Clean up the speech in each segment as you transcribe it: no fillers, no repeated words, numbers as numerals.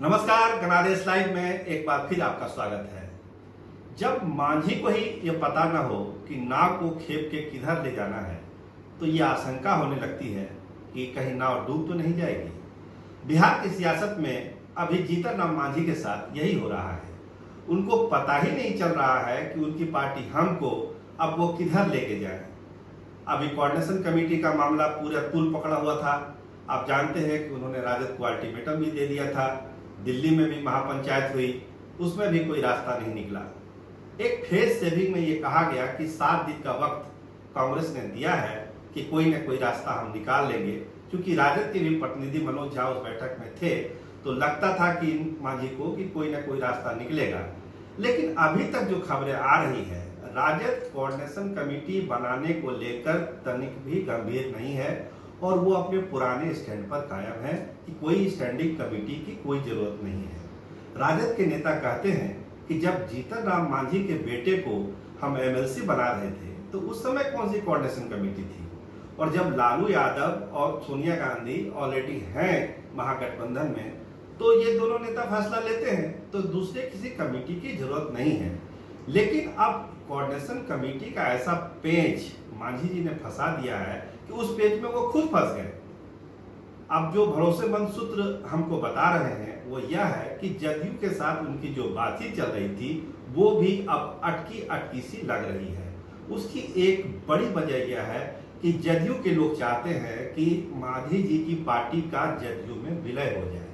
नमस्कार, गनादेश लाइव में एक बार फिर आपका स्वागत है। जब मांझी को ही ये पता न हो कि नाव को खेप के किधर ले जाना है, तो ये आशंका होने लगती है कि कहीं नाव डूब तो नहीं जाएगी। बिहार की सियासत में अभी जीतन राम मांझी के साथ यही हो रहा है। उनको पता ही नहीं चल रहा है कि उनकी पार्टी हम को अब वो किधर लेके जाए। अभी कोऑर्डिनेशन कमेटी का मामला पूरा तूल पकड़ा हुआ था। आप जानते हैं कि उन्होंने राजद को अल्टीमेटम भी दे दिया था। दिल्ली में भी महापंचायत हुई, उसमें भी कोई रास्ता नहीं निकला। एक फेज सेविंग में ये कहा गया कि 7 दिन का वक्त कांग्रेस ने दिया है कि कोई न कोई रास्ता हम निकाल लेंगे। क्योंकि राजद के भी प्रतिनिधि मनोज झा उस बैठक में थे, तो लगता था कि मांझी को कि कोई न कोई रास्ता निकलेगा। लेकिन अभी तक जो खबरें आ रही है, राजद कोऑर्डिनेशन कमेटी बनाने को लेकर तनिक भी गंभीर नहीं है और वो अपने पुराने स्टैंड पर कायम है कि कोई स्टैंडिंग कमेटी की कोई जरूरत नहीं है। राजद के नेता कहते हैं कि जब जीतन राम मांझी के बेटे को हम एमएलसी बना रहे थे तो उस समय कौन सी कोऑर्डिनेशन कमेटी थी, और जब लालू यादव और सोनिया गांधी ऑलरेडी हैं महागठबंधन में, तो ये दोनों नेता फैसला लेते हैं, तो दूसरे किसी कमेटी की जरूरत नहीं है। लेकिन अब कोऑर्डिनेशन कमेटी का ऐसा पेच मांझी जी ने फंसा दिया है कि उस पेच में वो खुद फंस गए। अब जो भरोसेमंद सूत्र हमको बता रहे हैं वो यह है कि जदयू के साथ उनकी जो बातचीत चल रही थी वो भी अब अटकी सी लग रही है। उसकी एक बड़ी वजह यह है कि जदयू के लोग चाहते हैं कि मांझी जी की पार्टी का जदयू में विलय हो जाए,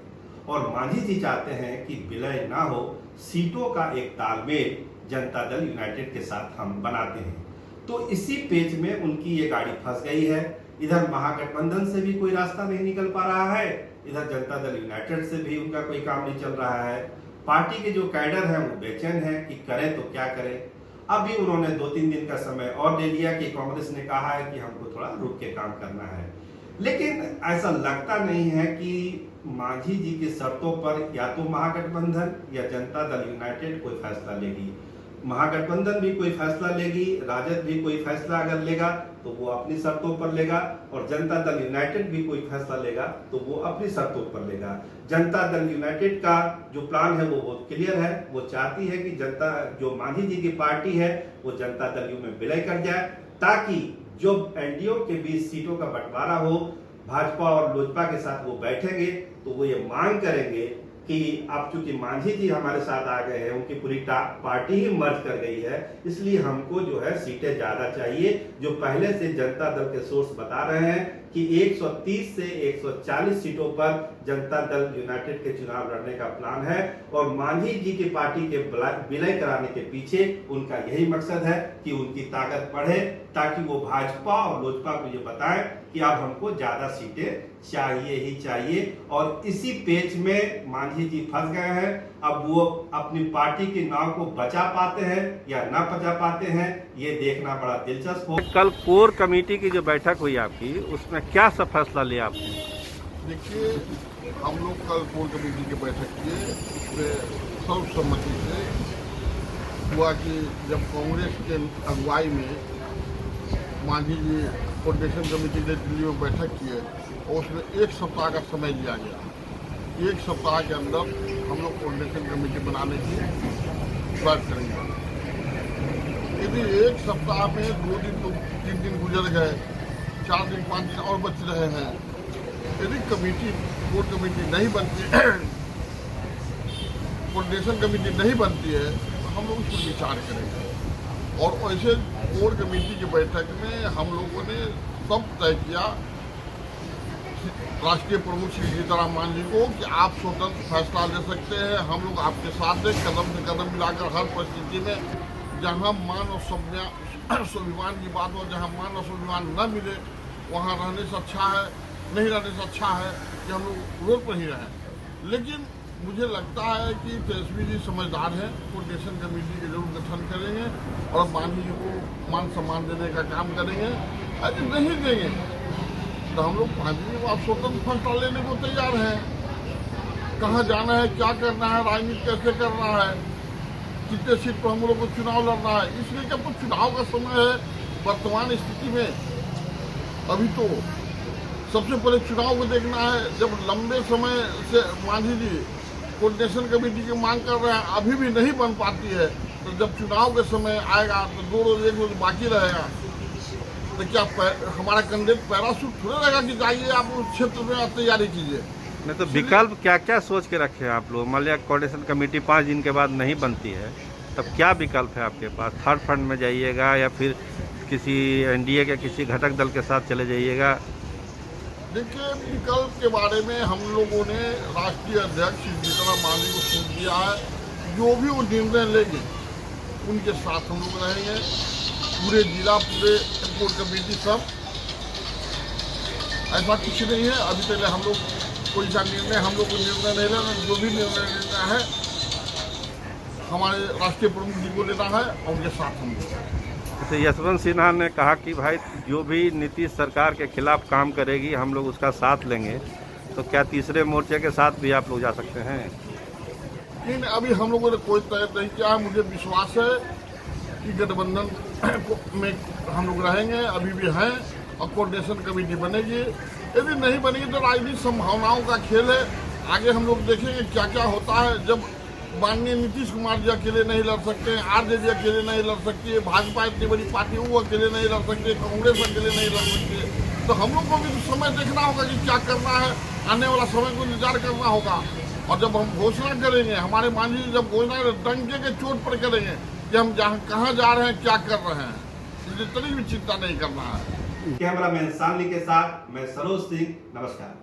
और मांझी जी चाहते हैं कि विलय ना हो, सीटों का एक तालमेल जनता दल यूनाइटेड के साथ हम बनाते हैं। तो इसी पेच में उनकी ये गाड़ी फंस गई है। इधर महागठबंधन से भी कोई रास्ता नहीं निकल पा रहा है, इधर जनता दल यूनाइटेड से भी उनका कोई काम नहीं चल रहा है। पार्टी के जो कैडर हैं वो बेचैन है कि करें तो क्या करें। अभी उन्होंने 2-3 दिन का समय और ले लिया कि कांग्रेस ने कहा है कि हमको थोड़ा रुक के काम करना है। लेकिन ऐसा लगता नहीं है कि मांझी जी की शर्तों पर या तो महागठबंधन या जनता दल यूनाइटेड कोई फैसला लेगी। महागठबंधन भी कोई फैसला लेगी, राजद भी कोई फैसला अगर लेगा तो वो अपनी शर्तों पर लेगा, और जनता दल यूनाइटेड भी कोई फैसला लेगा तो वो अपनी शर्तों पर लेगा। जनता दल यूनाइटेड का जो प्लान है वो बहुत क्लियर है। वो चाहती है कि जनता जो मांझी जी की पार्टी है वो जनता दल यू में विलय कर जाए, ताकि जो एनडीए के बीच सीटों का बंटवारा हो, भाजपा और लोजपा के साथ वो बैठेंगे तो वो ये मांग करेंगे कि अब चूंकि मांझी जी हमारे साथ आ गए हैं, उनकी पूरी पार्टी ही मर्ज कर गई है, इसलिए हमको जो है सीटें ज्यादा चाहिए। जो पहले से जनता दल के सोर्स बता रहे हैं कि 130 से 140 सीटों पर जनता दल यूनाइटेड के चुनाव लड़ने का प्लान है, और मांझी जी की पार्टी के विलय कराने के पीछे उनका यही मकसद है कि उनकी ताकत बढ़े, ताकि वो भाजपा और लोजपा को ये बताएं कि अब हमको ज्यादा सीटें चाहिए ही चाहिए। और इसी पेच में मांझी जी फंस गए हैं। अब वो अपनी पार्टी की नाव को बचा पाते हैं या ना बचा पाते हैं, ये देखना बड़ा दिलचस्प हो। कल कोर कमेटी की जो बैठक हुई आपकी, उसमें क्या सब फैसला लिया आपने? देखिए, हम लोग कल कोर कमेटी की बैठक किए, उसमें सर्वसम्मति से हुआ कि जब कांग्रेस के अगुवाई में मांझी जी कोऑर्डिनेशन कमेटी ने दिल्ली में बैठक की है और उसमें 1 सप्ताह का समय लिया गया। 1 सप्ताह के अंदर हम लोग कोऑर्डिनेशन कमेटी बनाने की बात करेंगे। यदि 1 सप्ताह में 2 दिन तो 3 दिन गुजर गए, 4 दिन 5 दिन और बच रहे हैं, यदि कोर कमेटी नहीं बनती, कोऑर्डिनेशन कमेटी नहीं बनती है, तो हम लोग इस पर विचार करेंगे। और ऐसे कोर कमेटी की बैठक में हम लोगों ने सब तय किया राष्ट्रीय प्रमुख श्री जीतन राम मांझी को कि आप स्वतंत्र फैसला ले सकते हैं, हम लोग आपके साथ हैं, कदम से कदम मिलाकर हर परिस्थिति में। जहां मान और स्वाभिमान की बात हो, जहां मान और स्वाभिमान न मिले, वहां रहने से अच्छा है, नहीं रहने से अच्छा है कि हम लोग रोड पर ही रहें। लेकिन मुझे लगता है कि तेजस्वी जी समझदार हैं, कोऑर्डिनेशन कमेटी के जरूर गठन करेंगे और मांझी जी को मान सम्मान देने का काम करेंगे। अगर नहीं देंगे तो हम लोग मांझी को आप स्वतंत्र फैसला लेने को तैयार हैं। कहाँ जाना है, क्या करना है, राजनीति कैसे करना है, कितने सीट पर हम लोग को चुनाव लड़ना है। इसलिए जब तो चुनाव का समय है वर्तमान स्थिति में, अभी तो सबसे पहले चुनाव को देखना है। जब लंबे समय से मांझी जी कोऑर्डिनेशन कमेटी की मांग कर रहे हैं, अभी भी नहीं बन पाती है। तो जब चुनाव के समय आएगा तो 2 रोज 1 रोज बाकी रहेगा, तो क्या हमारा कैंडिडेट पैराशूट थोड़ा रहेगा कि जाइए आप उस क्षेत्र में तैयारी कीजिए। नहीं तो विकल्प क्या क्या सोच के रखे हैं आप लोग? मान लिया कोऑर्डिनेशन कमेटी 5 दिन के बाद नहीं बनती है, तब क्या विकल्प है आपके पास? थर्ड फ्रंट में जाइएगा या फिर किसी एनडीए के किसी घटक दल के साथ चले जाइएगा? देखिए, विकल्प के बारे में हम लोगों ने राष्ट्रीय अध्यक्ष जीतन मांझी को सुन दिया है। जो भी वो निर्णय लेंगे उनके साथ हम लोग रहेंगे, पूरे जिला, पूरे कोर कमेटी सब। ऐसा कुछ नहीं है, अभी तक हम लोग कोई सा निर्णय हम लोग को निर्णय नहीं लेना। जो भी निर्णय लेना है हमारे राष्ट्रीय प्रमुख जी को लेना है और उनके साथ हम लोग। तो यशवंत सिन्हा ने कहा कि भाई जो भी नीतीश सरकार के खिलाफ काम करेगी हम लोग उसका साथ लेंगे, तो क्या तीसरे मोर्चे के साथ भी आप लोग जा सकते हैं? लेकिन अभी हम लोगों ने कोई तय नहीं किया है। मुझे विश्वास है कि गठबंधन में हम लोग रहेंगे, अभी भी हैं, और कोऑर्डिनेशन कमेटी बनेगी। यदि नहीं बनेगी तो राजनीतिक संभावनाओं का खेल है, आगे हम लोग देखेंगे क्या क्या होता है। जब माननीय नीतीश कुमार जी अकेले नहीं लड़ सकते हैं, आरजेडी अकेले नहीं लड़ सकती है, भाजपा इतनी बड़ी पार्टी वो अकेले नहीं लड़ सकती, कांग्रेस अकेले नहीं लड़ सकती है, तो हम लोग को भी तो समय देखना होगा कि क्या करना है, आने वाला समय को इंतजार करना होगा। और जब हम घोषणा करेंगे, हमारे मांझी जी जब घोषणा डंके के चोट पर करेंगे कि हम जहाँ कहाँ जा रहे हैं, क्या कर रहे हैं, इतनी भी चिंता नहीं करना है। कैमरामैन सानवी के साथ मैं सरोज सिंह, नमस्कार।